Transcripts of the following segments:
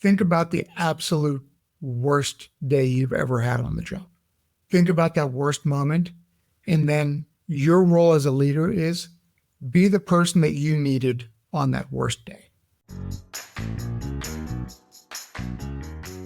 think about the absolute worst day you've ever had on the job. Think about that worst moment. And then your role as a leader is be the person that you needed on that worst day.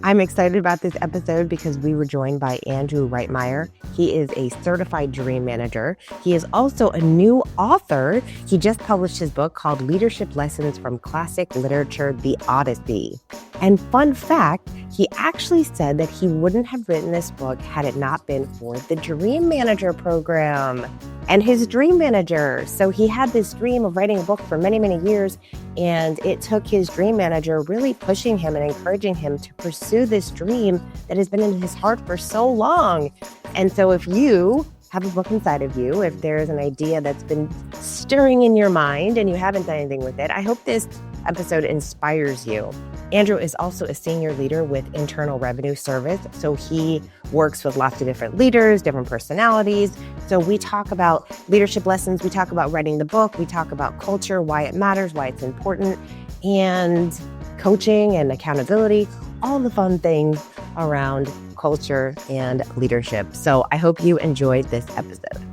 I'm excited about this episode because we were joined by Andrew Reitmeyer. He is a certified dream manager. He is also a new author. He just published his book called Leadership Lessons from Classic Literature, The Odyssey. And fun fact, he actually said that he wouldn't have written this book had it not been for the Dream Manager program and his dream manager. So he had this dream of writing a book for many, many years, and it took his dream manager really pushing him and encouraging him to pursue this dream that has been in his heart for so long. And so if you have a book inside of you, if there's an idea that's been stirring in your mind and you haven't done anything with it, I hope this episode inspires you. Andrew is also a senior leader with Internal Revenue Service. So he works with lots of different leaders, different personalities. So we talk about leadership lessons. We talk about writing the book. We talk about culture, why it matters, why it's important, and coaching and accountability, all the fun things around culture and leadership. So I hope you enjoyed this episode.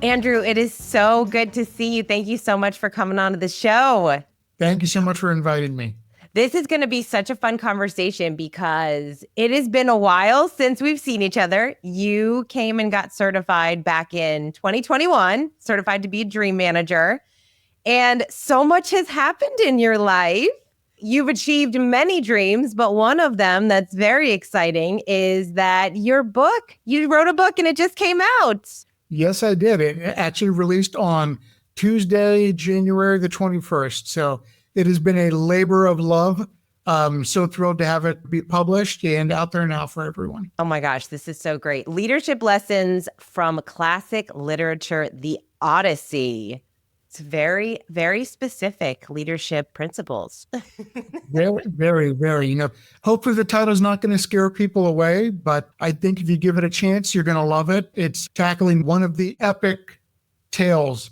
Andrew, it is so good to see you. Thank you so much for coming on to the show. Thank you so much for inviting me. This is going to be such a fun conversation because it has been a while since we've seen each other. You came and got certified back in 2021, certified to be a dream manager. And so much has happened in your life. You've achieved many dreams, but one of them that's very exciting is that you wrote a book and it just came out. Yes, I did. It actually released on Tuesday, January the 21st. So it has been a labor of love. So thrilled to have it be published and out there now for everyone. Oh my gosh, this is so great. Leadership Lessons from Classic Literature, The Odyssey. It's very, very specific leadership principles. Very, very, very. Hopefully the title's not going to scare people away, but I think if you give it a chance, you're going to love it. It's tackling one of the epic tales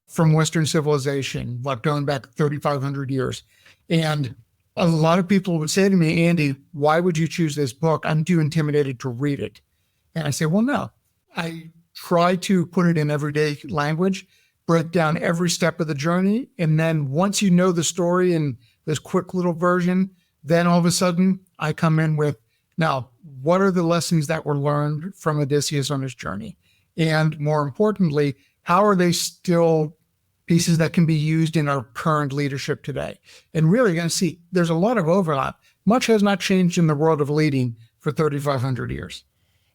from Western civilization, like going back 3,500 years. And a lot of people would say to me, Andy, why would you choose this book? I'm too intimidated to read it. And I say, well, no. I try to put it in everyday language, break down every step of the journey. And then once you know the story in this quick little version, then all of a sudden I come in with, now, what are the lessons that were learned from Odysseus on his journey? And more importantly, how are they still pieces that can be used in our current leadership today? And really going to see there's a lot of overlap. Much has not changed in the world of leading for 3,500 years.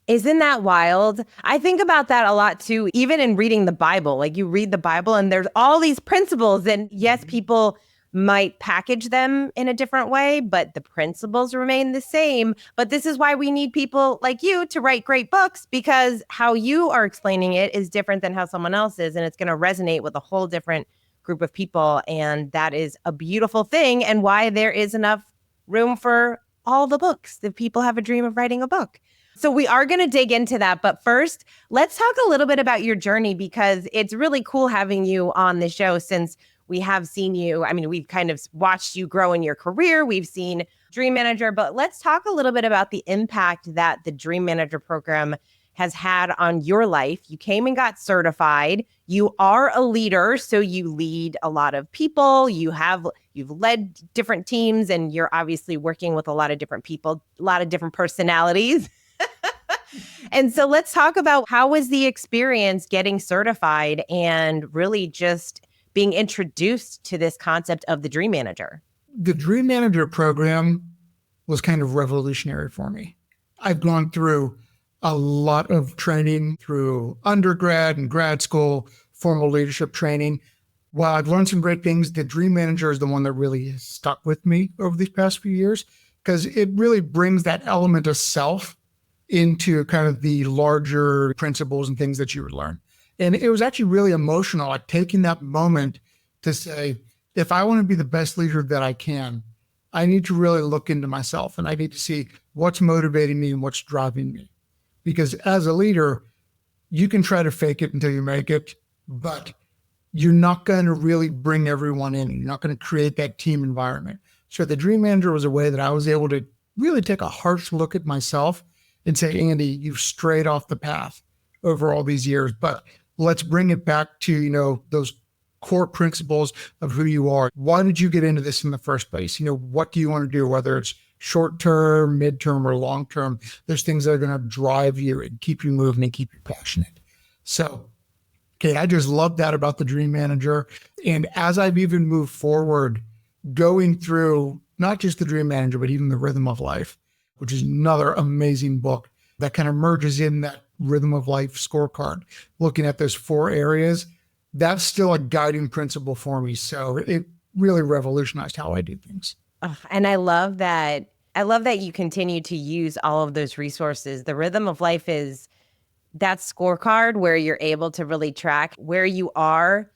Isn't that wild? I think about that a lot too, even in reading the Bible. Like you read the Bible and there's all these principles, and yes, people might package them in a different way, but the principles remain the same. But this is why we need people like you to write great books, because how you are explaining it is different than how someone else is, and it's going to resonate with a whole different group of people. And that is a beautiful thing, and why there is enough room for all the books if people have a dream of writing a book. So we are going to dig into that. But first, let's talk a little bit about your journey, because it's really cool having you on the show since we have seen you. I mean, we've kind of watched you grow in your career. We've seen Dream Manager, but let's talk a little bit about the impact that the Dream Manager program has had on your life. You came and got certified. You are a leader, so you lead a lot of people. You've led different teams, and you're obviously working with a lot of different people, a lot of different personalities. And so let's talk about how was the experience getting certified and really just being introduced to this concept of the Dream Manager. The Dream Manager program was kind of revolutionary for me. I've gone through a lot of training through undergrad and grad school, formal leadership training. While I've learned some great things, the Dream Manager is the one that really has stuck with me over these past few years, because it really brings that element of self into kind of the larger principles and things that you would learn. And it was actually really emotional, like taking that moment to say, if I want to be the best leader that I can, I need to really look into myself, and I need to see what's motivating me and what's driving me. Because as a leader, you can try to fake it until you make it, but you're not going to really bring everyone in. You're not going to create that team environment. So the Dream Manager was a way that I was able to really take a harsh look at myself and say, Andy, you've strayed off the path over all these years, but let's bring it back to, those core principles of who you are. Why did you get into this in the first place? What do you want to do, whether it's short term, midterm, or long term? There's things that are going to drive you and keep you moving and keep you passionate. So, okay, I just love that about the Dream Manager. And as I've even moved forward, going through not just the Dream Manager, but even the Rhythm of Life, which is another amazing book that kind of merges in that Rhythm of Life scorecard, looking at those 4 areas, that's still a guiding principle for me. So it really revolutionized how I do things. And I love that. I love that you continue to use all of those resources. The Rhythm of Life is that scorecard where you're able to really track where you are,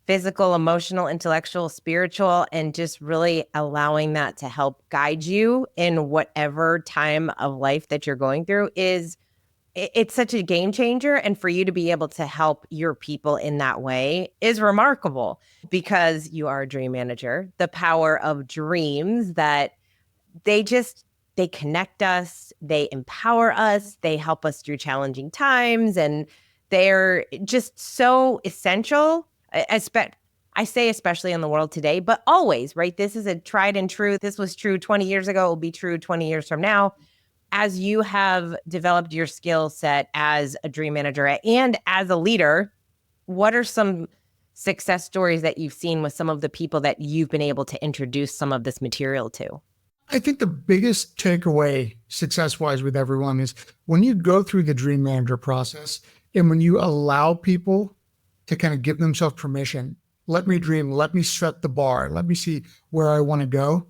physical, emotional, intellectual, spiritual, and just really allowing that to help guide you in whatever time of life that you're going through it's such a game changer. And for you to be able to help your people in that way is remarkable because you are a dream manager. The power of dreams that they connect us, they empower us, they help us through challenging times, and they're just so essential. I say especially in the world today, but always, right? This is a tried and true. This was true 20 years ago. It will be true 20 years from now. As you have developed your skill set as a dream manager and as a leader, what are some success stories that you've seen with some of the people that you've been able to introduce some of this material to? I think the biggest takeaway success-wise with everyone is when you go through the Dream Manager process and when you allow people to kind of give themselves permission, let me dream, let me set the bar, let me see where I want to go.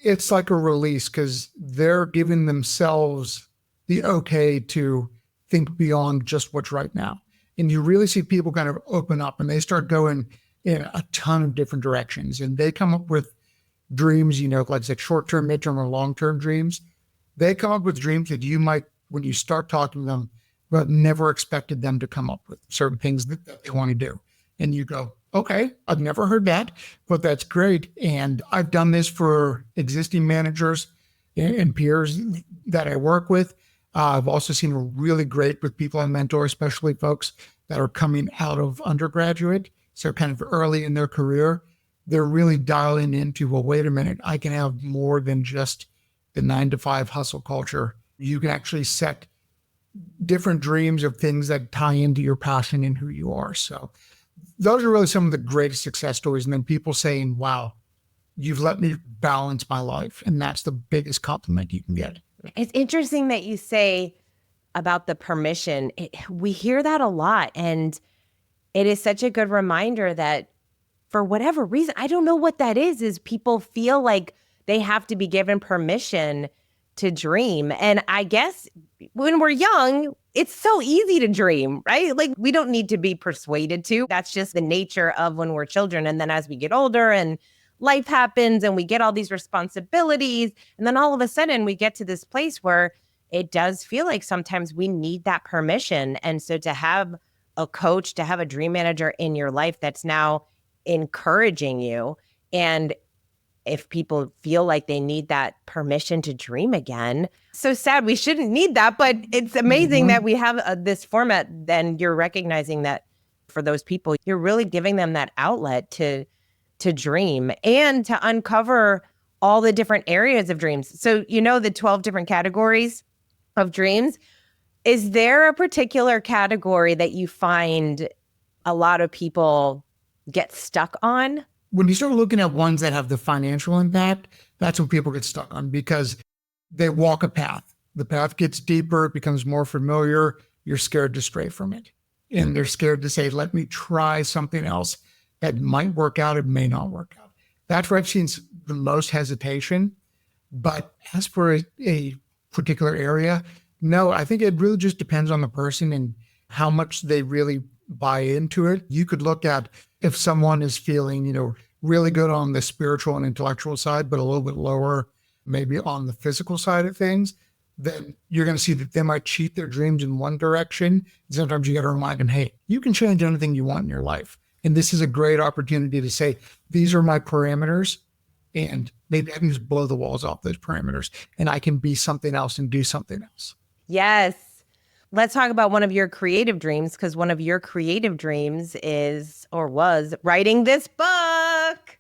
It's like a release because they're giving themselves the okay to think beyond just what's right now. And you really see people kind of open up and they start going in a ton of different directions. And they come up with dreams, like short-term, midterm, or long-term dreams. They come up with dreams that you might, when you start talking to them, but never expected them to come up with certain things that they want to do. And you go, okay, I've never heard that, but that's great. And I've done this for existing managers and peers that I work with. I've also seen really great with people I mentor, especially folks that are coming out of undergraduate, so kind of early in their career. They're really dialing into, well, wait a minute, I can have more than just the 9-to-5 hustle culture. You can actually set different dreams of things that tie into your passion and who you are. So those are really some of the greatest success stories. And then people saying, wow, you've let me balance my life. And that's the biggest compliment you can get. It's interesting that you say about the permission. We hear that a lot. And it is such a good reminder that for whatever reason, I don't know what that is people feel like they have to be given permission to dream. And I guess when we're young, it's so easy to dream, right? Like we don't need to be persuaded to. That's just the nature of when we're children. And then as we get older and life happens and we get all these responsibilities, and then all of a sudden we get to this place where it does feel like sometimes we need that permission. And so to have a coach, to have a dream manager in your life that's now encouraging you, and if people feel like they need that permission to dream again, so sad. We shouldn't need that, but it's amazing that we have this format. Then you're recognizing that for those people, you're really giving them that outlet to dream and to uncover all the different areas of dreams. So, the 12 different categories of dreams. Is there a particular category that you find a lot of people get stuck on? When you start looking at ones that have the financial impact, that's when people get stuck on because they walk a path. The path gets deeper, it becomes more familiar. You're scared to stray from it. And they're scared to say, let me try something else that might work out, it may not work out. That's where I've seen the most hesitation. But as for a particular area, no, I think it really just depends on the person and how much they really buy into it. You could look at if someone is feeling, really good on the spiritual and intellectual side, but a little bit lower, maybe on the physical side of things, then you're going to see that they might cheat their dreams in one direction. Sometimes you got to remind them, hey, you can change anything you want in your life. And this is a great opportunity to say, these are my parameters, and maybe I can just blow the walls off those parameters, and I can be something else and do something else. Yes. Let's talk about one of your creative dreams, because one of your creative dreams is or was writing this book.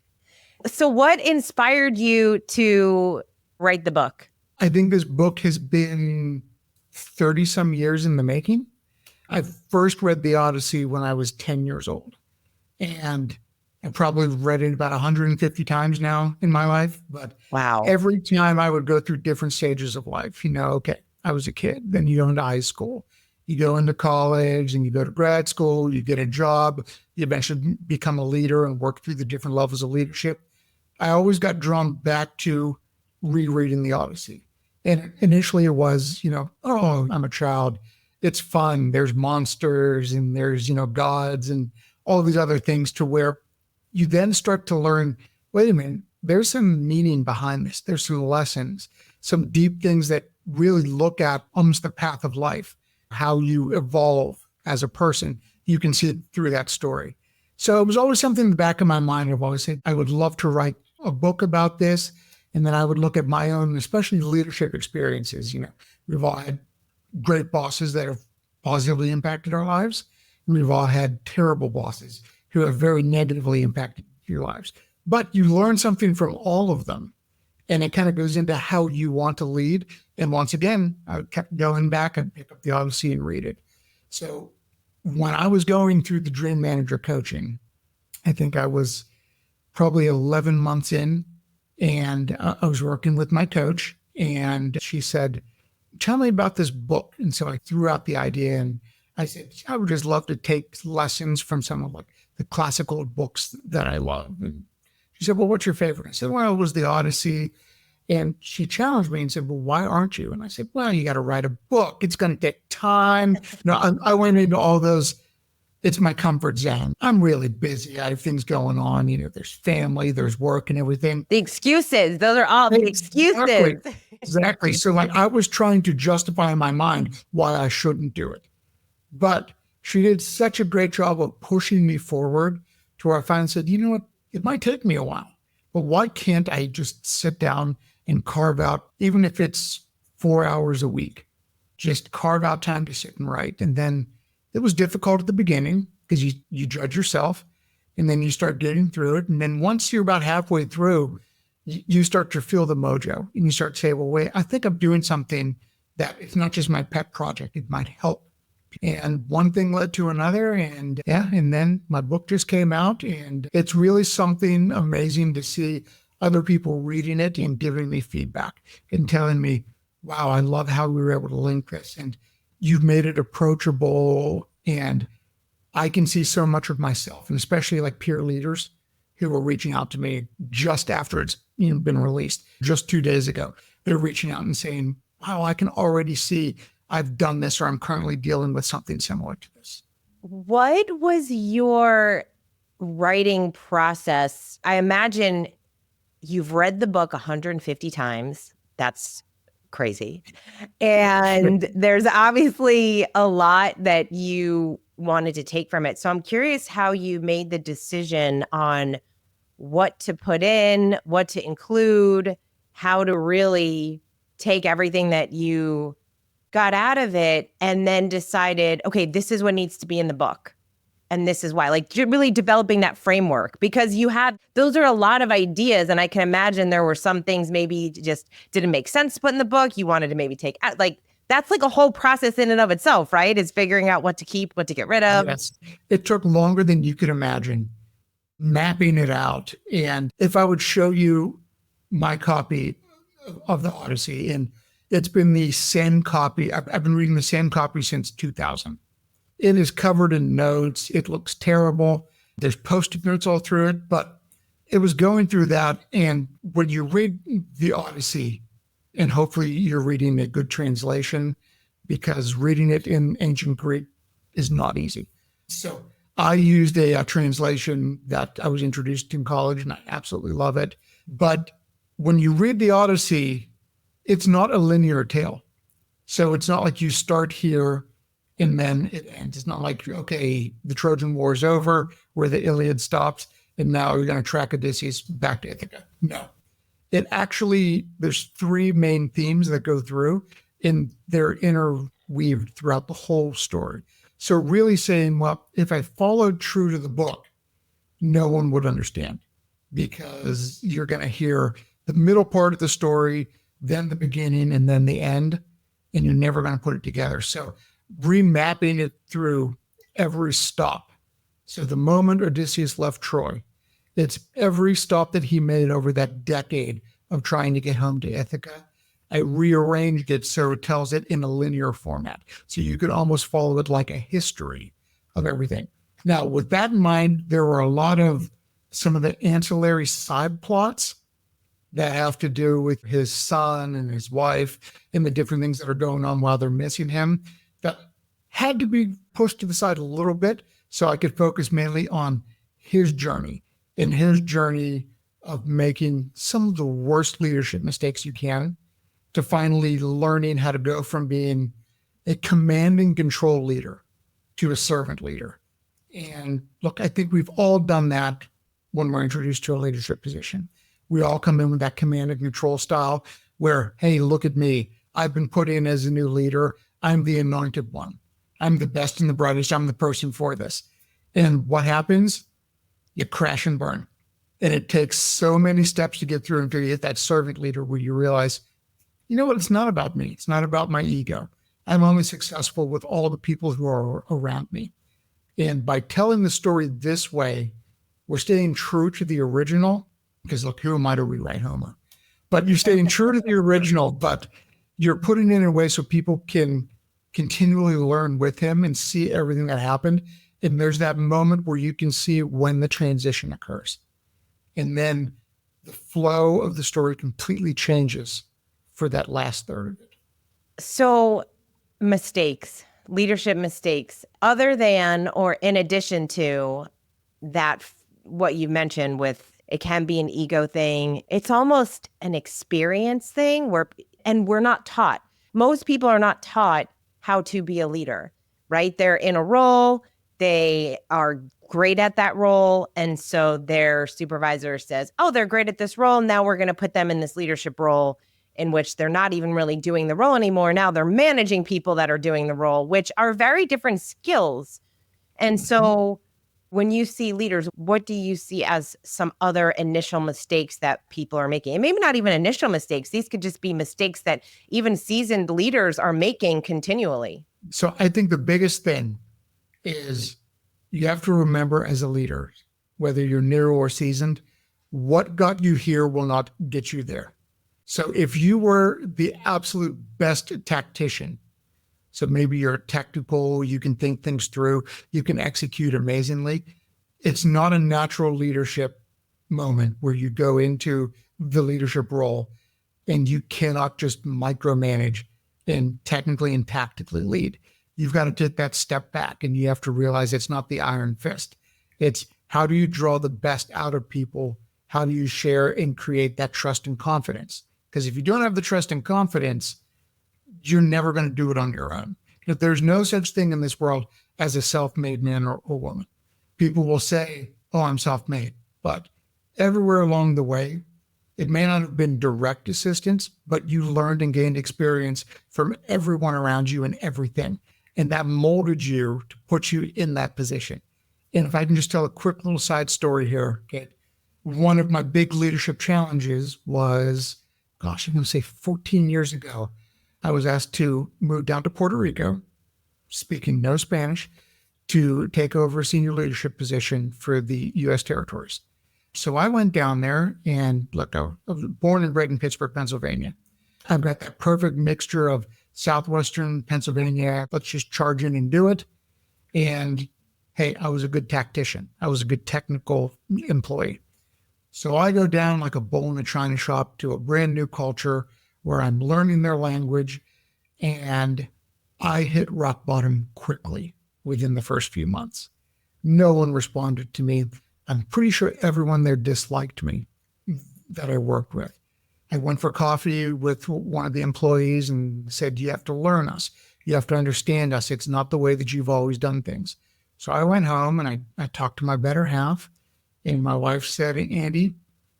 So what inspired you to write the book? I think this book has been 30 some years in the making. I first read the Odyssey when I was 10 years old, and I probably read it about 150 times now in my life. But Wow. every time I would go through different stages of life, okay, I was a kid, then you go into high school, you go into college, and you go to grad school, you get a job, you eventually become a leader and work through the different levels of leadership. I always got drawn back to rereading the Odyssey. And initially it was, oh, I'm a child. It's fun. There's monsters and there's, gods and all these other things, to where you then start to learn, wait a minute, there's some meaning behind this. There's some lessons, some deep things that really look at almost the path of life, how you evolve as a person. You can see it through that story. So it was always something in the back of my mind. I've always said, I would love to write a book about this. And then I would look at my own, especially leadership experiences. We've all had great bosses that have positively impacted our lives. We've all had terrible bosses who have very negatively impacted your lives. But you learn something from all of them. And it kind of goes into how you want to lead. And once again, I kept going back and pick up the Odyssey and read it. So when I was going through the Dream Manager coaching, I think I was probably 11 months in, and I was working with my coach, and she said, tell me about this book. And so I threw out the idea, and I said, I would just love to take lessons from some of the classical books that I love. And she said, well, what's your favorite? I said, well, it was the Odyssey. And she challenged me and said, well, why aren't you? And I said, well, you got to write a book. It's going to take time. I went into all those. It's my comfort zone. I'm really busy. I have things going on. There's family, there's work and everything. The excuses. Those are all the excuses. Exactly. So I was trying to justify in my mind why I shouldn't do it. But she did such a great job of pushing me forward to where I finally said, you know what? It might take me a while, but why can't I just sit down and carve out, even if it's 4 hours a week, just carve out time to sit and write. And then it was difficult at the beginning because you judge yourself, and then you start getting through it. And then once you're about halfway through, you start to feel the mojo, and you start to say, well, wait, I think I'm doing something that it's not just my pet project. It might help. And one thing led to another. And then my book just came out, and it's really something amazing to see other people reading it and giving me feedback and telling me, wow, I love how we were able to link this. And you've made it approachable, and I can see so much of myself, and especially like peer leaders who were reaching out to me just after it's been released just 2 days ago. They're reaching out and saying, wow, I can already see I've done this, or I'm currently dealing with something similar to this. What was your writing process? I imagine you've read the book 150 times. That's crazy. And there's obviously a lot that you wanted to take from it. So I'm curious how you made the decision on what to put in, what to include, how to really take everything that you got out of it and then decided, okay, this is what needs to be in the book. And this is why, really developing that framework, because those are a lot of ideas. And I can imagine there were some things maybe just didn't make sense to put in the book. You wanted to maybe take out, that's like a whole process in and of itself, right? Is figuring out what to keep, what to get rid of. Yes. It took longer than you could imagine, mapping it out. And if I would show you my copy of the Odyssey, and it's been the same copy. I've been reading the same copy since 2000. It is covered in notes. It looks terrible. There's Post-it notes all through it, but it was going through that. And when you read the Odyssey, and hopefully you're reading a good translation, because reading it in ancient Greek is not easy. So I used a translation that I was introduced to in college, and I absolutely love it. But when you read the Odyssey, it's not a linear tale. So it's not like you start here and then it ends. It's not like, okay, the Trojan War is over, where the Iliad stops, and now you're going to track Odysseus back to Ithaca. No. It actually, there's three main themes that go through, and they're interweaved throughout the whole story. So really saying, well, if I followed true to the book, no one would understand, because you're going to hear the middle part of the story, then the beginning, and then the end, and you're never going to put it together. So remapping it through every stop. So the moment Odysseus left Troy, it's every stop that he made over that decade of trying to get home to Ithaca. I rearranged it so it tells it in a linear format. So you could almost follow it like a history of everything. Now, with that in mind, there were a lot of some of the ancillary side plots that have to do with his son and his wife and the different things that are going on while they're missing him that had to be pushed to the side a little bit so I could focus mainly on his journey and his journey of making some of the worst leadership mistakes you can to finally learning how to go from being a command and control leader to a servant leader. And look, I think we've all done that when we're introduced to a leadership position. We all come in with that command and control style where, hey, look at me. I've been put in as a new leader. I'm the anointed one. I'm the best and the brightest. I'm the person for this. And what happens? You crash and burn. And it takes so many steps to get through until you hit that servant leader where you realize, you know what? It's not about me. It's not about my ego. I'm only successful with all the people who are around me. And by telling the story this way, we're staying true to the original, because look, who am I to rewrite Homer? But you're staying true to the original, but you're putting it in a way so people can continually learn with him and see everything that happened. And there's that moment where you can see when the transition occurs. And then the flow of the story completely changes for that last third of it. So mistakes, leadership mistakes, other than or in addition to that, what you mentioned with it can be an ego thing. It's almost an experience thing and we're not taught. Most people are not taught how to be a leader, right? They're in a role. They are great at that role. And so their supervisor says, oh, they're great at this role. Now we're going to put them in this leadership role in which they're not even really doing the role anymore. Now they're managing people that are doing the role, which are very different skills. And so when you see leaders, what do you see as some other initial mistakes that people are making? And maybe not even initial mistakes. These could just be mistakes that even seasoned leaders are making continually. So I think the biggest thing is you have to remember as a leader, whether you're new or seasoned, what got you here will not get you there. So if you were the absolute best tactician, so maybe you're technical, you can think things through, you can execute amazingly, it's not a natural leadership moment where you go into the leadership role and you cannot just micromanage and technically and tactically lead. You've got to take that step back and you have to realize it's not the iron fist. It's how do you draw the best out of people? How do you share and create that trust and confidence? Because if you don't have the trust and confidence, you're never going to do it on your own. If there's no such thing in this world as a self-made man or woman. People will say, oh, I'm self-made. But everywhere along the way, it may not have been direct assistance, but you learned and gained experience from everyone around you and everything. And that molded you to put you in that position. And if I can just tell a quick little side story here, okay, one of my big leadership challenges was, I'm going to say 14 years ago, I was asked to move down to Puerto Rico, speaking no Spanish, to take over a senior leadership position for the U.S. territories. So I went down there and look, I was born and bred in Pittsburgh, Pennsylvania. I've got that perfect mixture of Southwestern Pennsylvania. Let's just charge in and do it. And hey, I was a good tactician. I was a good technical employee. So I go down like a bull in a china shop to a brand new culture where I'm learning their language, and I hit rock bottom quickly within the first few months. No one responded to me. I'm pretty sure everyone there disliked me that I worked with. I went for coffee with one of the employees and said, you have to learn us. You have to understand us. It's not the way that you've always done things. So I went home and I talked to my better half, and my wife said, Andy,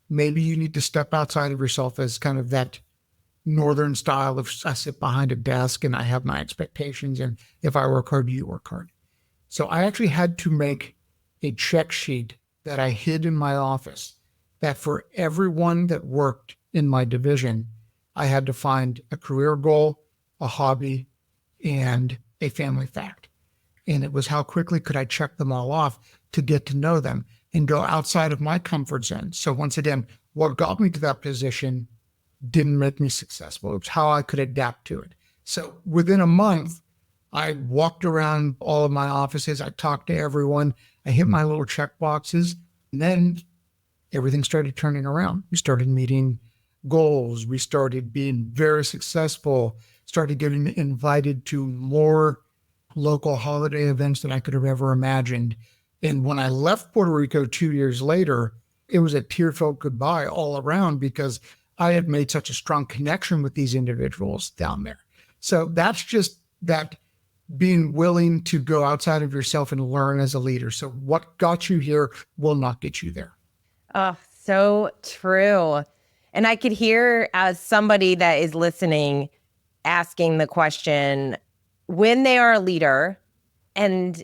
maybe you need to step outside of yourself as kind of that northern style of I sit behind a desk and I have my expectations. And if I work hard, you work hard. So I actually had to make a check sheet that I hid in my office that for everyone that worked in my division, I had to find a career goal, a hobby, and a family fact. And it was how quickly could I check them all off to get to know them and go outside of my comfort zone. So once again, what got me to that position didn't make me successful. It was how I could adapt to it. So within a month, I walked around all of my offices. I talked to everyone. I hit my little check boxes. And then everything started turning around. We started meeting goals. We started being very successful, started getting invited to more local holiday events than I could have ever imagined. And when I left Puerto Rico 2 years later, it was a tear-filled goodbye all around because I had made such a strong connection with these individuals down there. So that's just that being willing to go outside of yourself and learn as a leader. So what got you here will not get you there. Oh, so true. And I could hear as somebody that is listening, asking the question, when they are a leader, and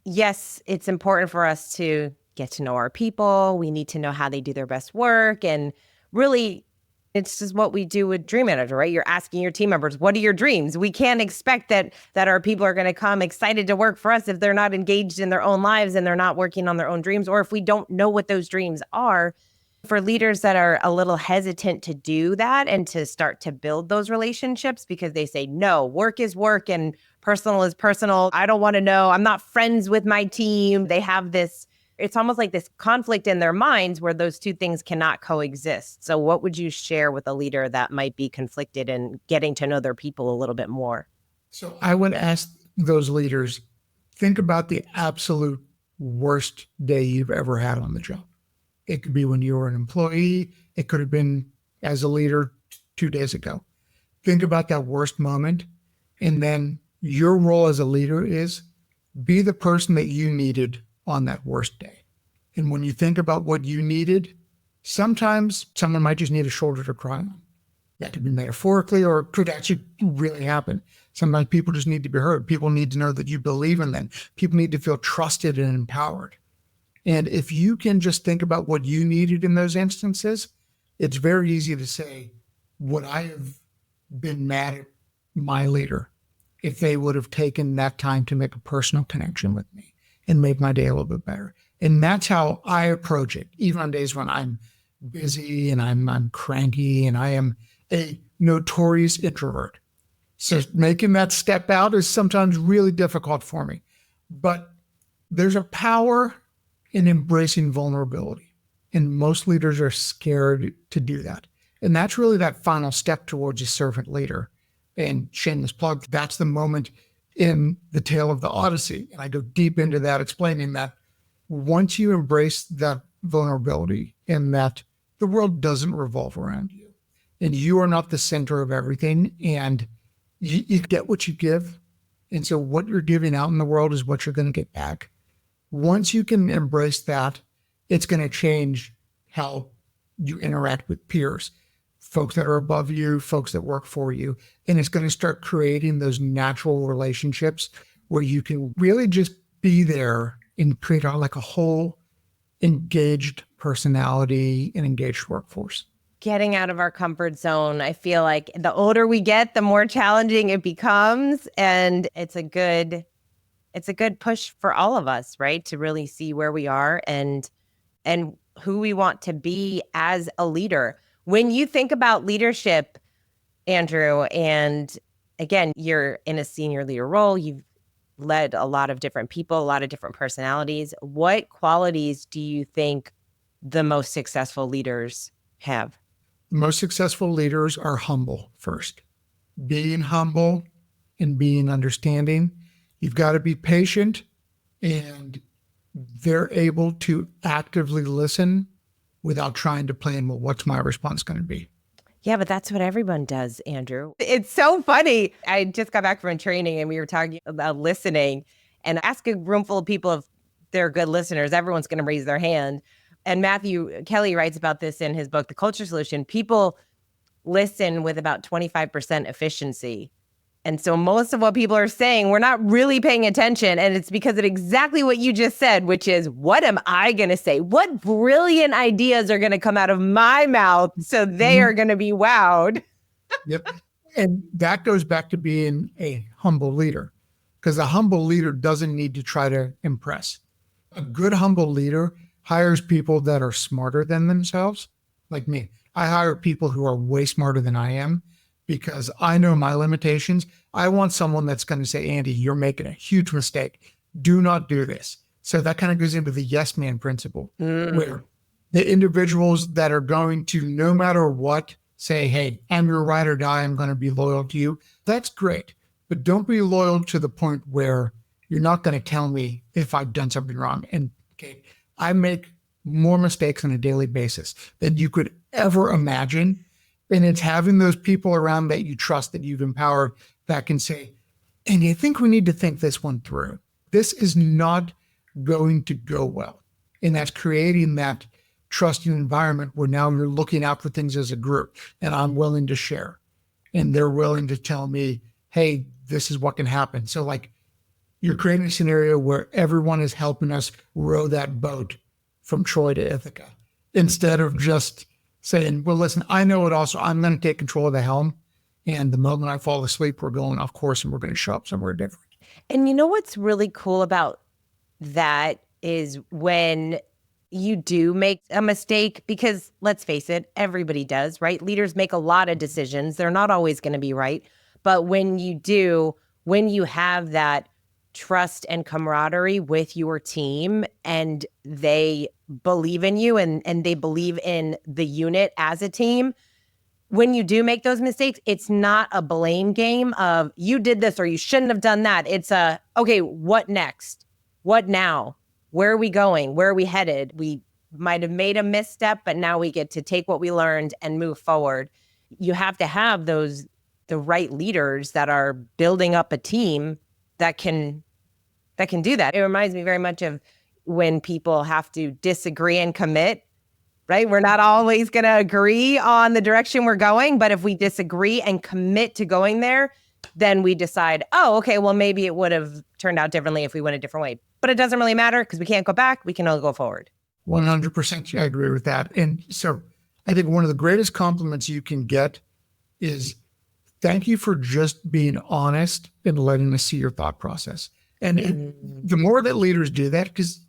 yes, it's important for us to get to know our people. We need to know how they do their best work. And really, it's just what we do with Dream Manager, right? You're asking your team members, what are your dreams? We can't expect that our people are going to come excited to work for us if they're not engaged in their own lives and they're not working on their own dreams, or if we don't know what those dreams are. For leaders that are a little hesitant to do that and to start to build those relationships because they say, no, work is work and personal is personal. I don't want to know. I'm not friends with my team. They have this, it's almost like this conflict in their minds where those two things cannot coexist. So what would you share with a leader that might be conflicted in getting to know their people a little bit more? So I would ask those leaders, think about the absolute worst day you've ever had on the job. It could be when you were an employee. It could have been as a leader 2 days ago. Think about that worst moment. And then your role as a leader is be the person that you needed on that worst day. And when you think about what you needed, sometimes someone might just need a shoulder to cry on. That could be metaphorically or it could actually really happen. Sometimes people just need to be heard. People need to know that you believe in them. People need to feel trusted and empowered. And if you can just think about what you needed in those instances, it's very easy to say, would I have been mad at my leader if they would have taken that time to make a personal connection with me and make my day a little bit better? And that's how I approach it, even on days when I'm busy and I'm cranky and I am a notorious introvert. So making that step out is sometimes really difficult for me. But there's a power in embracing vulnerability. And most leaders are scared to do that. And that's really that final step towards a servant leader. And shameless plug, that's the moment in the tale of the Odyssey. And I go deep into that, explaining that once you embrace that vulnerability and that the world doesn't revolve around you and you are not the center of everything and you get what you give. And so what you're giving out in the world is what you're going to get back. Once you can embrace that, it's going to change how you interact with peers, folks that are above you, folks that work for you. And it's going to start creating those natural relationships where you can really just be there and create like a whole engaged personality and engaged workforce. Getting out of our comfort zone. I feel like the older we get, the more challenging it becomes. And it's a good push for all of us, right? To really see where we are and who we want to be as a leader. When you think about leadership, Andrew, and again, you're in a senior leader role, you've led a lot of different people, a lot of different personalities. What qualities do you think the most successful leaders have? Most successful leaders are humble first. Being humble and being understanding. You've got to be patient, and they're able to actively listen without trying to plan, well, what's my response going to be? Yeah, but that's what everyone does, Andrew. It's so funny. I just got back from training and we were talking about listening, and ask a room full of people if they're good listeners. Everyone's going to raise their hand. And Matthew Kelly writes about this in his book, The Culture Solution. People listen with about 25% efficiency. And so most of what people are saying, we're not really paying attention. And it's because of exactly what you just said, which is, what am I going to say? What brilliant ideas are going to come out of my mouth so they are going to be wowed? Yep. And that goes back to being a humble leader, because a humble leader doesn't need to try to impress. A good humble leader hires people that are smarter than themselves, like me. I hire people who are way smarter than I am because I know my limitations. I want someone that's going to say, Andy, you're making a huge mistake. Do not do this. So that kind of goes into the yes man principle, where the individuals that are going to, no matter what, say, hey, I'm your ride or die, I'm going to be loyal to you. That's great. But don't be loyal to the point where you're not going to tell me if I've done something wrong. And okay, I make more mistakes on a daily basis than you could ever imagine. And it's having those people around that you trust, that you've empowered, that can say, and you think we need to think this one through. This is not going to go well. And that's creating that trusting environment where now you're looking out for things as a group, and I'm willing to share. And they're willing to tell me, hey, this is what can happen. So like, you're creating a scenario where everyone is helping us row that boat from Troy to Ithaca, instead of just saying, well, listen, I know it also, I'm going to take control of the helm. And the moment I fall asleep, we're going off course and we're going to show up somewhere different. And you know what's really cool about that is when you do make a mistake, because let's face it, everybody does, right? Leaders make a lot of decisions. They're not always going to be right. But when you do, when you have that trust and camaraderie with your team and they believe in you and they believe in the unit as a team, when you do make those mistakes, it's not a blame game of you did this or you shouldn't have done that. It's a, okay, what next? What now? Where are we going? Where are we headed? We might have made a misstep, but now we get to take what we learned and move forward. You have to have the right leaders that are building up a team that can do that. It reminds me very much of when people have to disagree and commit, right? We're not always going to agree on the direction we're going, but if we disagree and commit to going there, then we decide, oh, okay, well, maybe it would have turned out differently if we went a different way. But it doesn't really matter because we can't go back. We can only go forward. 100%. I agree with that. And so I think one of the greatest compliments you can get is thank you for just being honest and letting us see your thought process. And the more that leaders do that, because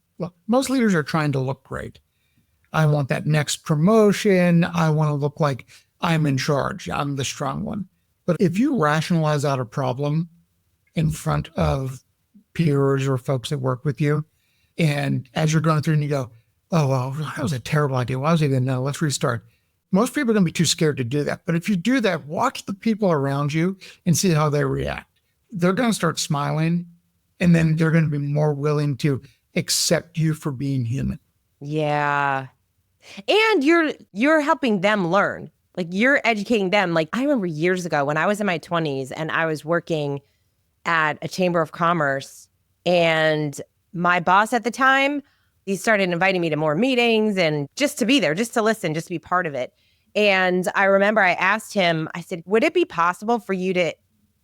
most leaders are trying to look great. I want that next promotion. I want to look like I'm in charge. I'm the strong one. But if you rationalize out a problem in front of peers or folks that work with you, and as you're going through and you go, oh, well, that was a terrible idea. Why was I even know? Let's restart. Most people are going to be too scared to do that. But if you do that, watch the people around you and see how they react. They're going to start smiling, and then they're going to be more willing to accept you for being human. Yeah. And you're helping them learn. Like, you're educating them. Like, I remember years ago when I was in my 20s and I was working at a chamber of commerce, and my boss at the time, he started inviting me to more meetings and just to be there, just to listen, just to be part of it. And I remember I asked him, I said, would it be possible for you to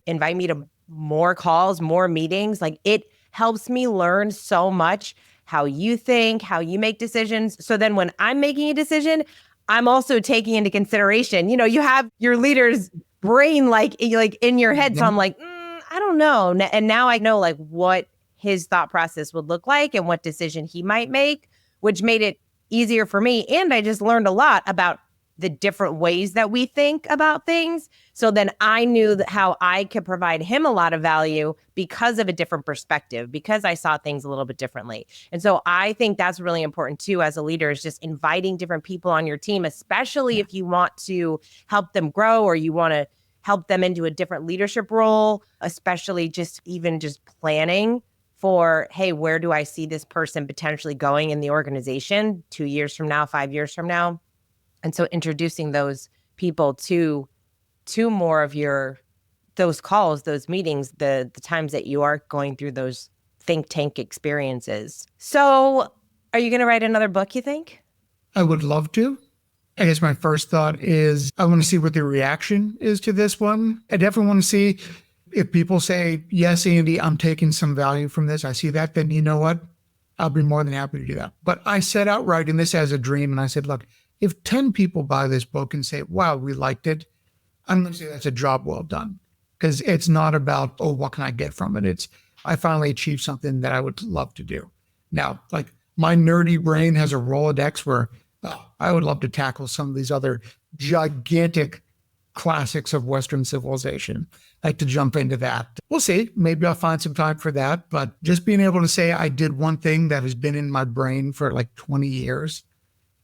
invite me to more calls, more meetings? Like, it helps me learn so much how you think, how you make decisions. So then when I'm making a decision, I'm also taking into consideration, you have your leader's brain like in your head. So I'm like, I don't know. And now I know like what his thought process would look like and what decision he might make, which made it easier for me. And I just learned a lot about the different ways that we think about things. So then I knew how I could provide him a lot of value because of a different perspective, because I saw things a little bit differently. And so I think that's really important too, as a leader, is just inviting different people on your team, especially if you want to help them grow or you want to help them into a different leadership role, especially just planning for, hey, where do I see this person potentially going in the organization 2 years from now, 5 years from now? And so introducing those people to more of those calls, those meetings, the times that you are going through those think tank experiences. So are you going to write another book, you think? I would love to. I guess my first thought is I want to see what the reaction is to this one. I definitely want to see if people say, yes, Andy, I'm taking some value from this. I see that, then you know what? I'll be more than happy to do that. But I set out writing this as a dream. And I said, look, if 10 people buy this book and say, wow, we liked it, I'm going to say that's a job well done. Because it's not about, oh, what can I get from it? It's, I finally achieved something that I would love to do. Now, like my nerdy brain has a Rolodex where I would love to tackle some of these other gigantic classics of Western civilization. I like to jump into that. We'll see. Maybe I'll find some time for that. But just being able to say I did one thing that has been in my brain for like 20 years,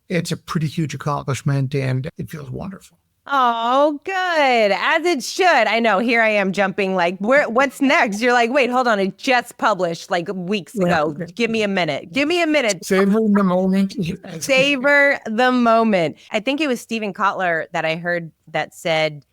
it's a pretty huge accomplishment and it feels wonderful. Oh, good. As it should. I know. Here I am jumping like, what's next? You're like, wait, hold on. It just published like weeks ago. Give me a minute. Give me a minute. Savor the moment. Savor the moment. I think it was Stephen Kotler that I heard that said,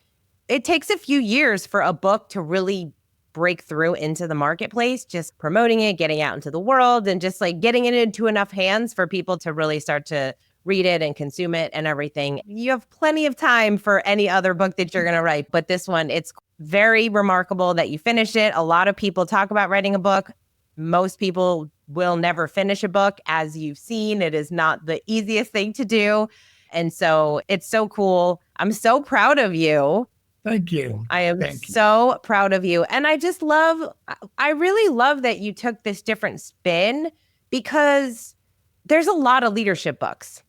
it takes a few years for a book to really break through into the marketplace, just promoting it, getting out into the world, and just like getting it into enough hands for people to really start to read it and consume it and everything. You have plenty of time for any other book that you're going to write. But this one, it's very remarkable that you finished it. A lot of people talk about writing a book. Most people will never finish a book. As you've seen, it is not the easiest thing to do. And so it's so cool. I'm so proud of you. Thank you. I am so proud of you. And I really love that you took this different spin because there's a lot of leadership books.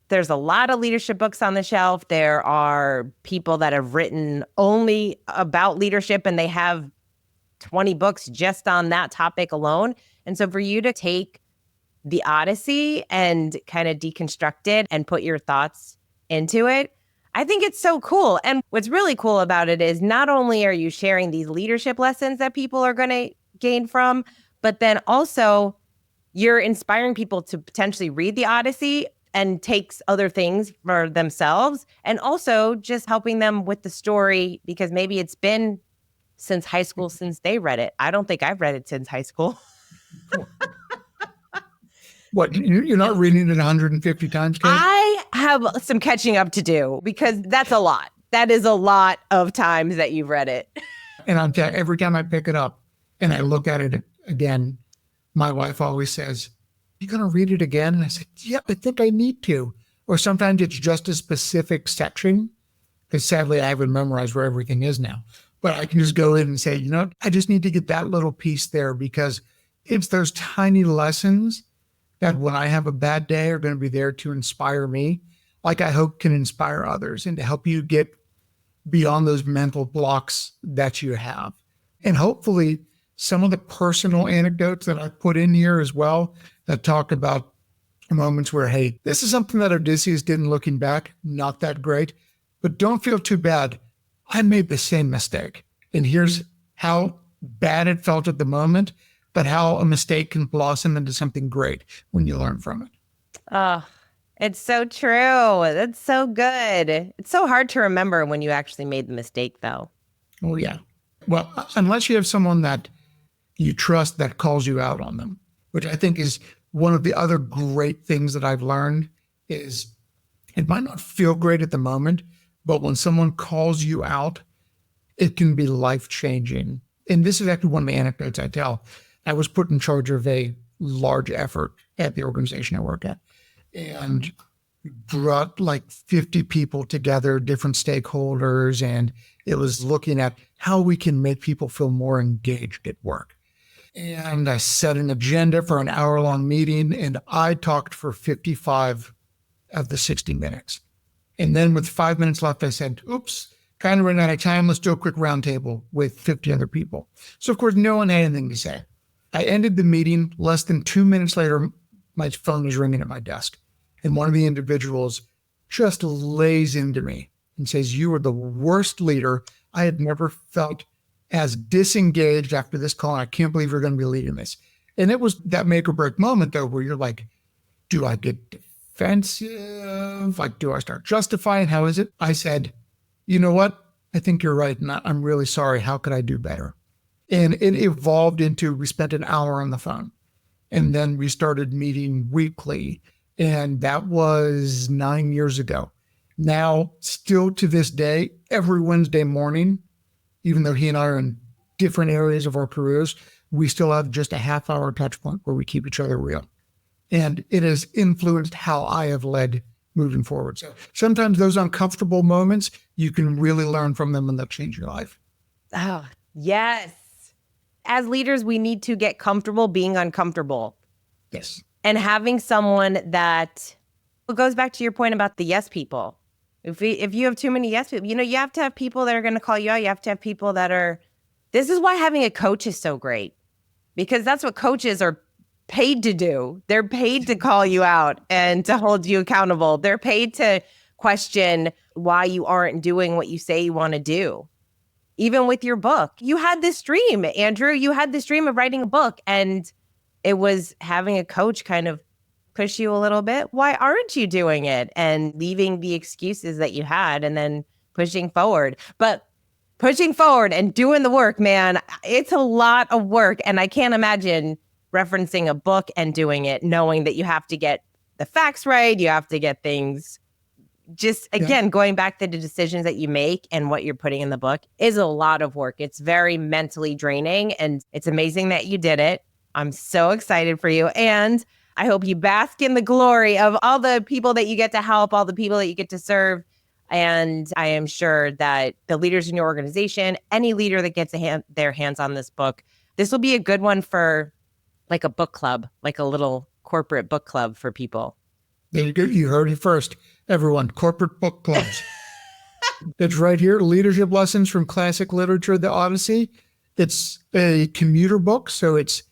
There's a lot of leadership books on the shelf. There are people that have written only about leadership and they have 20 books just on that topic alone. And so for you to take the Odyssey and kind of deconstruct it and put your thoughts into it, I think it's so cool. And what's really cool about it is not only are you sharing these leadership lessons that people are going to gain from, but then also you're inspiring people to potentially read the Odyssey and takes other things for themselves, and also just helping them with the story because maybe it's been since high school since they read it. I don't think I've read it since high school. What, you're not reading it 150 times, Kate? I have some catching up to do because that's a lot. That is a lot of times that you've read it. And every time I pick it up and I look at it again, my wife always says, you going to read it again? And I said, yeah, I think I need to. Or sometimes it's just a specific section, because sadly I haven't memorized where everything is now. But I can just go in and say, you know, I just need to get that little piece there because it's those tiny lessons that when I have a bad day are going to be there to inspire me, like I hope can inspire others and to help you get beyond those mental blocks that you have. And hopefully some of the personal anecdotes that I put in here as well that talk about moments where, hey, this is something that Odysseus did looking back, not that great, but don't feel too bad. I made the same mistake. And here's how bad it felt at the moment, but how a mistake can blossom into something great when you learn from it. Oh, it's so true. That's so good. It's so hard to remember when you actually made the mistake, though. Oh, yeah. Well, unless you have someone that you trust that calls you out on them, which I think is one of the other great things that I've learned is it might not feel great at the moment, but when someone calls you out, it can be life-changing. And this is actually one of the anecdotes I tell. I was put in charge of a large effort at the organization I work at and brought like 50 people together, different stakeholders, and it was looking at how we can make people feel more engaged at work. And I set an agenda for an hour-long meeting, and I talked for 55 of the 60 minutes. And then with 5 minutes left, I said, oops, kind of ran out of time. Let's do a quick roundtable with 50 other people. So, of course, no one had anything to say. I ended the meeting. Less than 2 minutes later, my phone was ringing at my desk. And one of the individuals just lays into me and says, you are the worst leader. I had never felt as disengaged after this call. And I can't believe you're going to be leading this. And it was that make or break moment, though, where you're like, do I get defensive? Like, do I start justifying? How is it? I said, you know what? I think you're right. And I'm really sorry. How could I do better? And it evolved into, we spent an hour on the phone and then we started meeting weekly. And that was 9 years ago. Now, still to this day, every Wednesday morning, even though he and I are in different areas of our careers, we still have just a half-hour touch point where we keep each other real. And it has influenced how I have led moving forward. So sometimes those uncomfortable moments, you can really learn from them and they'll change your life. Oh, yes. As leaders, we need to get comfortable being uncomfortable. Yes. And having someone that, it goes back to your point about the yes people. If you have too many yes people, you have to have people that are going to call you out. You have to have people that are, this is why having a coach is so great, because that's what coaches are paid to do. They're paid to call you out and to hold you accountable. They're paid to question why you aren't doing what you say you want to do. Even with your book, you had this dream, Andrew, you had this dream of writing a book, and it was having a coach kind of push you a little bit. Why aren't you doing it? And leaving the excuses that you had and then pushing forward. But pushing forward and doing the work, man, it's a lot of work. And I can't imagine referencing a book and doing it, knowing that you have to get the facts right. You have to get things just, again, going back to the decisions that you make and what you're putting in the book is a lot of work. It's very mentally draining, and it's amazing that you did it. I'm so excited for you. And I hope you bask in the glory of all the people that you get to help, all the people that you get to serve. And I am sure that the leaders in your organization, any leader that gets their hands on this book, this will be a good one for like a book club, like a little corporate book club for people. There you go. You heard it first. Everyone, corporate book clubs. It's right here. Leadership Lessons from Classic Literature, the Odyssey. It's a commuter book, so it's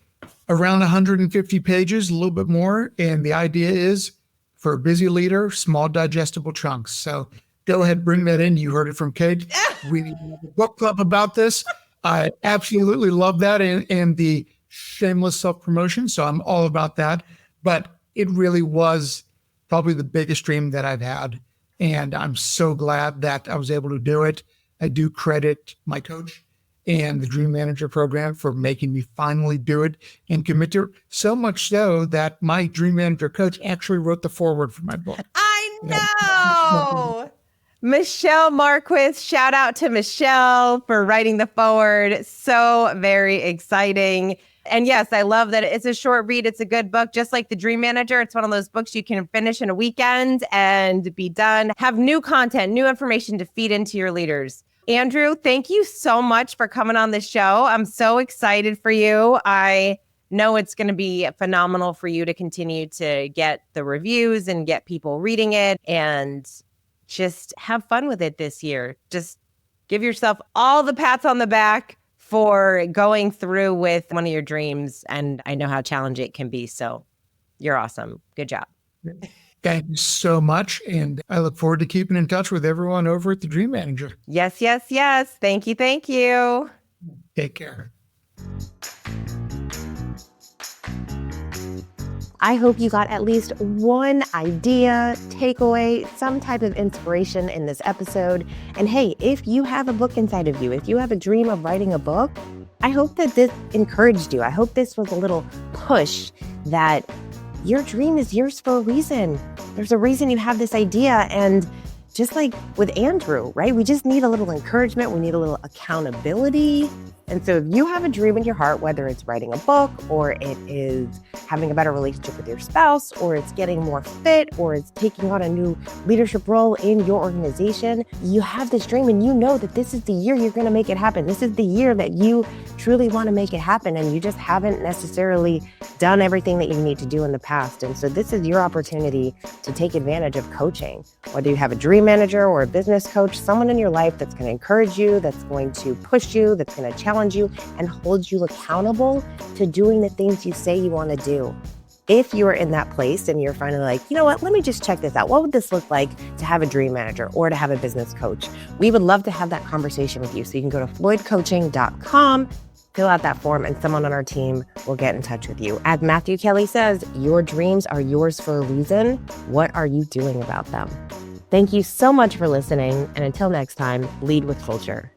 around 150 pages, a little bit more. And the idea is for a busy leader, small digestible chunks. So go ahead, bring that in. You heard it from Kate. We need to have a book club about this. I absolutely love that and the shameless self-promotion. So I'm all about that. But it really was probably the biggest dream that I've had. And I'm so glad that I was able to do it. I do credit my coach and the Dream Manager program for making me finally do it and commit to it. So much so that my Dream Manager coach actually wrote the foreword for my book. I know. Michelle Marquis, shout out to Michelle for writing the foreword. So very exciting. And yes, I love that it's a short read. It's a good book, just like The Dream Manager. It's one of those books you can finish in a weekend and be done. Have new content, new information to feed into your leaders. Andrew, thank you so much for coming on the show. I'm so excited for you. I know it's going to be phenomenal for you to continue to get the reviews and get people reading it and just have fun with it this year. Just give yourself all the pats on the back for going through with one of your dreams. And I know how challenging it can be. So you're awesome. Good job. Thank you so much. And I look forward to keeping in touch with everyone over at the Dream Manager. Yes, yes, yes. Thank you. Thank you. Take care. I hope you got at least one idea, takeaway, some type of inspiration in this episode. And hey, if you have a book inside of you, if you have a dream of writing a book, I hope that this encouraged you. I hope this was a little push that your dream is yours for a reason. There's a reason you have this idea. And just like with Andrew, right? We just need a little encouragement. We need a little accountability. And so if you have a dream in your heart, whether it's writing a book or it is having a better relationship with your spouse, or it's getting more fit, or it's taking on a new leadership role in your organization, you have this dream and you know that this is the year you're going to make it happen. This is the year that you truly want to make it happen. And you just haven't necessarily done everything that you need to do in the past. And so this is your opportunity to take advantage of coaching, whether you have a dream manager or a business coach, someone in your life that's going to encourage you, that's going to push you, that's going to challenge you and hold you accountable to doing the things you say you want to do. If you're in that place and you're finally like, you know what, let me just check this out. What would this look like to have a dream manager or to have a business coach? We would love to have that conversation with you. So you can go to floydcoaching.com, fill out that form, and someone on our team will get in touch with you. As Matthew Kelly says, your dreams are yours for a reason. What are you doing about them? Thank you so much for listening. And until next time, lead with culture.